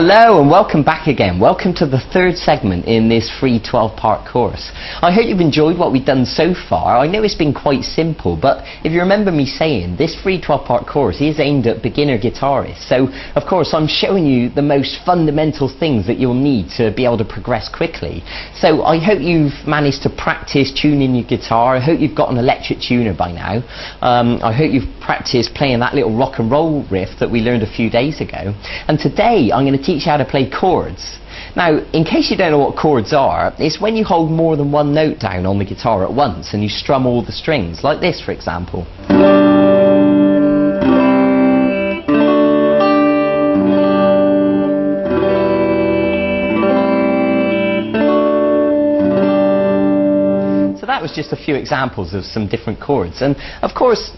Hello and welcome back again. Welcome to the third segment in this free 12-part course. I hope you've enjoyed what we've done so far. I know it's been quite simple, but if you remember me saying, this free 12-part course is aimed at beginner guitarists. So, of course, I'm showing you the most fundamental things that you'll need to be able to progress quickly. So I hope you've managed to practice tuning your guitar. I hope you've got an electric tuner by now. I hope you've practiced playing that little rock and roll riff that we learned a few days ago. And today I'm going to teach you how to play chords. Now, in case you don't know what chords are, it's when you hold more than one note down on the guitar at once and you strum all the strings, like this for example. So that was just a few examples of some different chords, and of course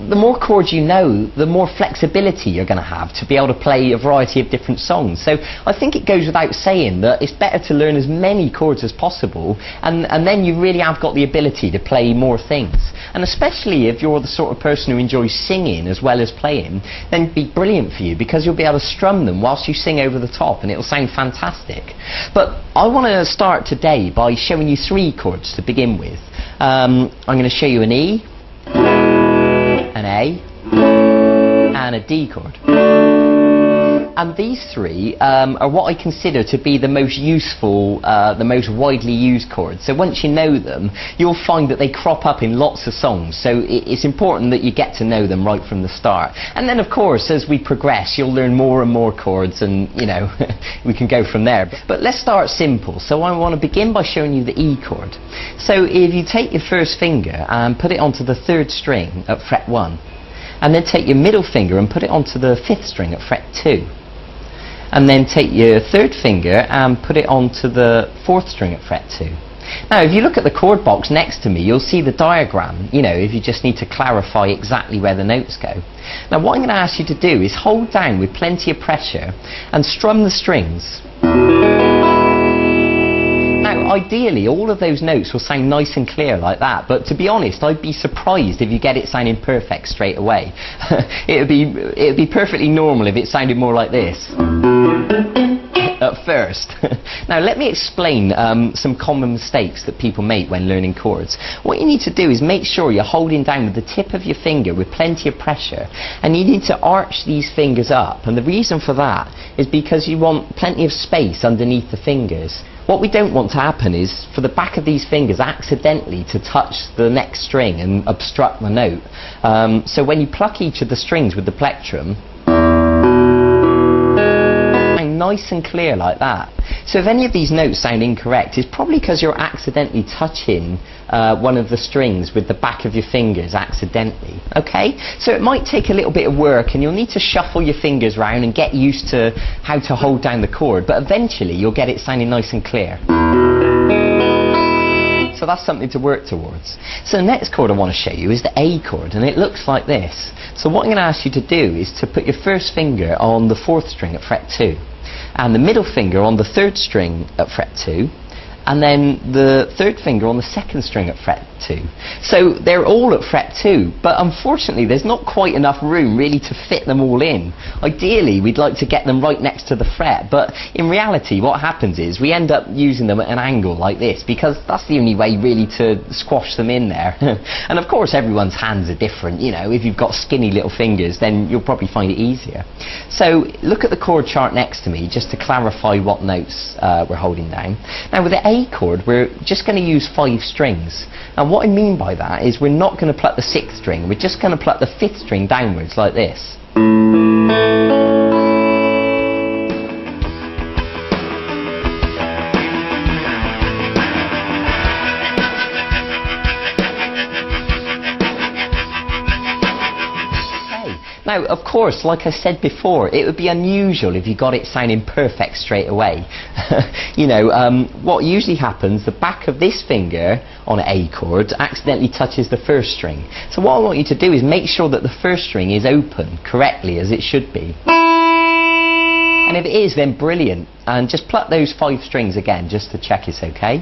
the more chords you know, the more flexibility you're going to have to be able to play a variety of different songs. So I think it goes without saying that it's better to learn as many chords as possible, and then you really have got the ability to play more things. And especially if you're the sort of person who enjoys singing as well as playing, then it'd be brilliant for you because you'll be able to strum them whilst you sing over the top and it'll sound fantastic. But I want to start today by showing you three chords to begin with. I'm going to show you an E, an A, and a D chord. And these three are what I consider to be the most useful, the most widely used chords. So once you know them, you'll find that they crop up in lots of songs. So it's important that you get to know them right from the start. And then of course, as we progress, you'll learn more and more chords, and you know, we can go from there. But let's start simple. So I want to begin by showing you the E chord. So if you take your first finger and put it onto the third string at fret 1, and then take your middle finger and put it onto the fifth string at fret 2. And then take your third finger and put it onto the fourth string at fret 2. Now, if you look at the chord box next to me, you'll see the diagram, you know, if you just need to clarify exactly where the notes go. Now, what I'm going to ask you to do is hold down with plenty of pressure and strum the strings. Now, ideally, all of those notes will sound nice and clear like that, but to be honest, I'd be surprised if you get it sounding perfect straight away. It'd be perfectly normal if it sounded more like this at first. Now, let me explain some common mistakes that people make when learning chords. What you need to do is make sure you're holding down with the tip of your finger with plenty of pressure, and you need to arch these fingers up, and the reason for that is because you want plenty of space underneath the fingers. What we don't want to happen is for the back of these fingers accidentally to touch the next string and obstruct the note. So when you pluck each of the strings with the plectrum, nice and clear like that. So if any of these notes sound incorrect, it's probably because you're accidentally touching one of the strings with the back of your fingers accidentally. Okay? So it might take a little bit of work and you'll need to shuffle your fingers around and get used to how to hold down the chord, but eventually you'll get it sounding nice and clear. So that's something to work towards. So the next chord I want to show you is the A chord, and it looks like this. So what I'm going to ask you to do is to put your first finger on the fourth string at fret 2, and the middle finger on the third string at fret 2, and then the third finger on the second string at fret 2. So they're all at fret 2, but unfortunately there's not quite enough room really to fit them all in. Ideally we'd like to get them right next to the fret, but in reality what happens is we end up using them at an angle like this, because that's the only way really to squash them in there. And of course everyone's hands are different, you know, if you've got skinny little fingers then you'll probably find it easier. So look at the chord chart next to me just to clarify what notes we're holding down. Now with the A chord we're just going to use 5 strings, and what I mean by that is we're not going to pluck the 6th string, we're just going to pluck the 5th string downwards like this. Now, of course, like I said before, it would be unusual if you got it sounding perfect straight away. You know, what usually happens, the back of this finger on an A chord accidentally touches the first string. So what I want you to do is make sure that the first string is open correctly as it should be. And if it is, then brilliant. And just pluck those 5 strings again just to check it's okay.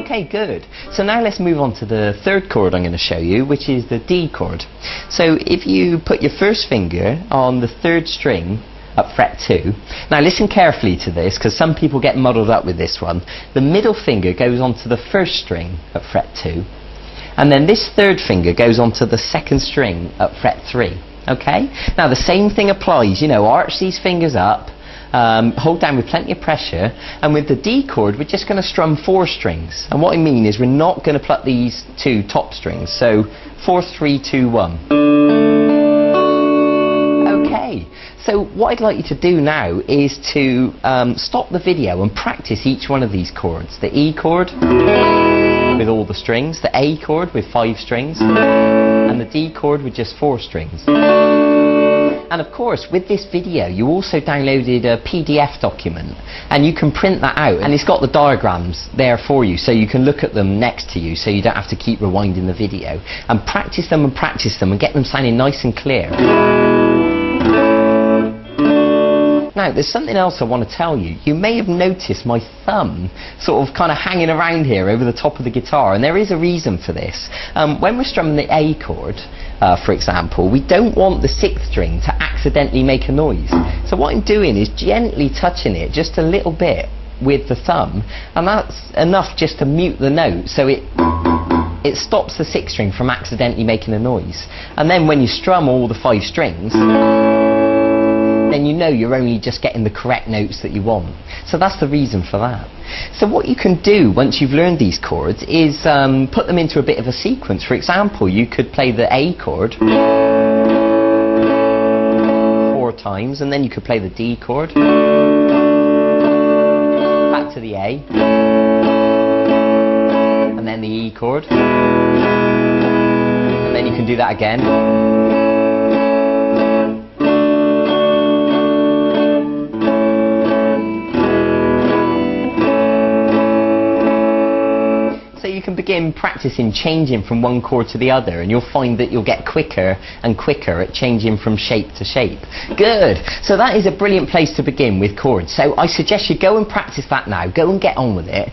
Okay, good. So now let's move on to the third chord I'm going to show you, which is the D chord. So if you put your first finger on the third string at fret 2. Now listen carefully to this, because some people get muddled up with this one. The middle finger goes onto the first string at fret 2, and then this third finger goes onto the second string at fret 3. Okay? Now the same thing applies, you know, arch these fingers up, hold down with plenty of pressure, and with the D chord we're just going to strum 4 strings. And what I mean is we're not going to pluck these 2 top strings. So 4, 3, 2, 1. Okay, so what I'd like you to do now is to stop the video and practice each one of these chords. The E chord with all the strings, the A chord with 5 strings, and the D chord with just 4 strings. And of course, with this video you also downloaded a PDF document, and you can print that out, and it's got the diagrams there for you, so you can look at them next to you, so you don't have to keep rewinding the video, and practice them and get them sounding nice and clear. Now, there's something else I want to tell you. You may have noticed my thumb sort of kind of hanging around here over the top of the guitar, and there is a reason for this. When we're strumming the A chord, for example, we don't want the 6th string to accidentally make a noise. So what I'm doing is gently touching it just a little bit with the thumb, and that's enough just to mute the note, so it stops the 6th string from accidentally making a noise. And then when you strum all the 5 strings, then you know you're only just getting the correct notes that you want. So that's the reason for that. So what you can do once you've learned these chords is put them into a bit of a sequence. For example, you could play the A chord 4 times, and then you could play the D chord, back to the A, and then the E chord, and then you can do that again. You can begin practicing changing from one chord to the other, and you'll find that you'll get quicker and quicker at changing from shape to shape. Good! So that is a brilliant place to begin with chords. So I suggest you go and practice that now. Go and get on with it.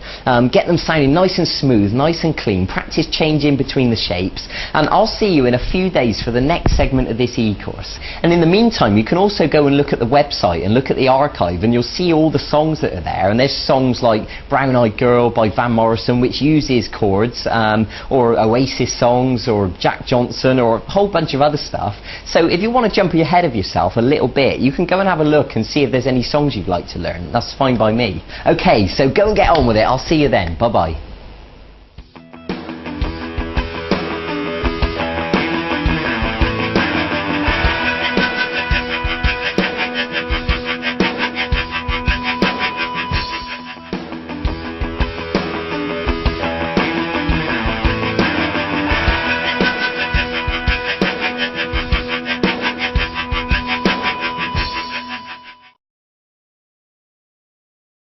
Get them sounding nice and smooth, nice and clean. Practice changing between the shapes, and I'll see you in a few days for the next segment of this e-course. And in the meantime, you can also go and look at the website and look at the archive, and you'll see all the songs that are there. And there's songs like Brown Eyed Girl by Van Morrison, which uses chords, or Oasis songs, or Jack Johnson, or a whole bunch of other stuff. So if you want to jump ahead of yourself a little bit, you can go and have a look and see if there's any songs you'd like to learn. That's fine by me. Okay, so go and get on with it. I'll see you then. Bye bye.